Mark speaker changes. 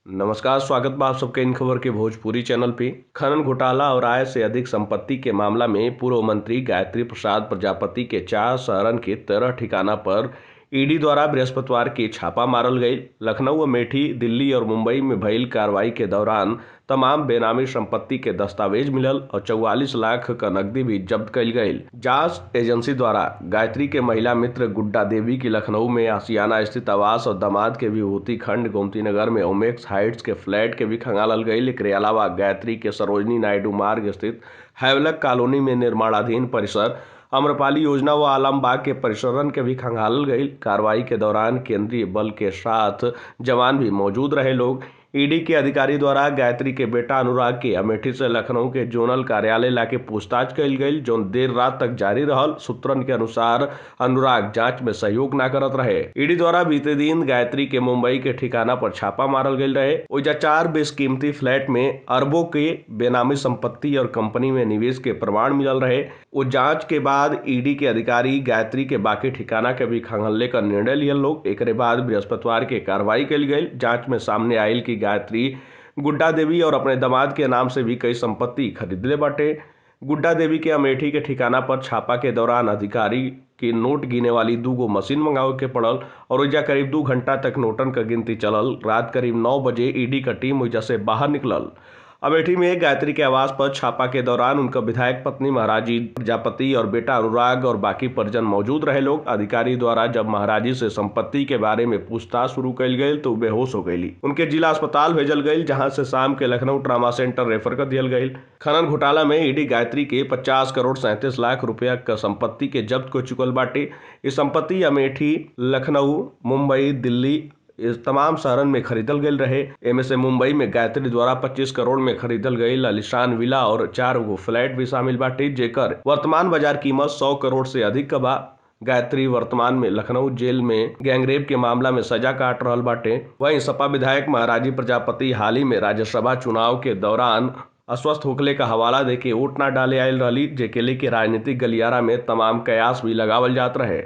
Speaker 1: नमस्कार, स्वागत बा आप सबके इन खबर के भोजपुरी चैनल पे। खनन घोटाला और आय से अधिक संपत्ति के मामला में पूर्व मंत्री गायत्री प्रसाद प्रजापति के 4 शहरन के 13 ठिकाना पर ईडी द्वारा बृहस्पतिवार के छापा मारल गई। लखनऊ, अमेठी, दिल्ली और मुंबई में भइल कार्रवाई के दौरान तमाम बेनामी संपत्ति के दस्तावेज मिलल और 44 लाख का नकदी भी जब्त कइल गई। जांच एजेंसी द्वारा गायत्री के महिला मित्र गुड्डा देवी की लखनऊ में आशियाना स्थित आवास और दामाद के विभूति खंड गोमती नगर में ओमेक्स हाइट्स के फ्लैट के भी खंगालल गई। एकरे अलावा गायत्री के सरोजनी नायडू मार्ग स्थित हैवलक कॉलोनी में निर्माणाधीन परिसर, आम्रपाली योजना व आलमबाग के परिसरन के भी खंगालल गई। कार्रवाई के दौरान केंद्रीय बल के साथ जवान भी मौजूद रहे लोग। ईडी के अधिकारी द्वारा गायत्री के बेटा अनुराग के अमेठी से लखनऊ के जोनल कार्यालय लाके पूछताछ कइल गई, जो देर रात तक जारी रहल। सूत्रन के अनुसार अनुराग जांच में सहयोग न करत रहे। ईडी द्वारा बीते दिन गायत्री के मुंबई के ठिकाना पर छापा मारल गई रहे। ओइजा 4 बेशकीमती फ्लैट में अरबों के बेनामी संपत्ति और कंपनी में निवेश के प्रमाण मिलल रहे। वो जांच के बाद ईडी के अधिकारी गायत्री के बाकी ठिकाना के भी खंगालने का निर्णय लियल लोग। एकरे बाद बृहस्पतिवार के कार्रवाई कइल गई। जांच में सामने आयल की गायत्री गुड्डा देवी और अपने दामाद के नाम से भी कई संपत्ति खरीदले बाटे। गुड्डा देवी के अमेठी के ठिकाना पर छापा के दौरान अधिकारी की नोट गिने वाली 2 मशीन मंगावे के पड़ल और ओइजा करीब 2 घंटा तक नोटन का गिनती चलल। रात करीब 9 बजे ईडी का टीम ओइजा से बाहर निकलल। अमेठी में गायत्री के आवास पर छापा के दौरान उनका विधायक पत्नी महाराजी प्रजापति और बेटा अनुराग और बाकी परिजन मौजूद रहे लोग। अधिकारी द्वारा जब महाराजी से संपत्ति के बारे में पूछताछ शुरू कइल गई तो बेहोश हो गई। उनके जिला अस्पताल भेजल गई, जहां से शाम के लखनऊ ट्रामा सेंटर रेफर कर दियल गई। खनन घोटाला में ईडी गायत्री के 50 करोड़ 37 लाख रुपया का संपत्ति के जब्त को चुकल बाटे। इस संपत्ति अमेठी, लखनऊ, मुंबई, दिल्ली इस तमाम शहरन में खरीदल गई रहे। एमे से मुंबई में गायत्री द्वारा 25 करोड़ में खरीदल गई आलीशान विला और 4 फ्लैट भी शामिल बाटे, जेकर वर्तमान बाजार कीमत 100 करोड़ से अधिक का बा। गायत्री वर्तमान में लखनऊ जेल में गैंगरेप के मामला में सजा काट रहल बाटे। वहीं सपा विधायक महाराजी प्रजापति हाल ही में राज्यसभा चुनाव के दौरान अस्वस्थ होखले का हवाला देके वोट न डाले आयल रही, जेके लेके राजनीतिक गलियारा में तमाम कयास भी लगावल जात रहे।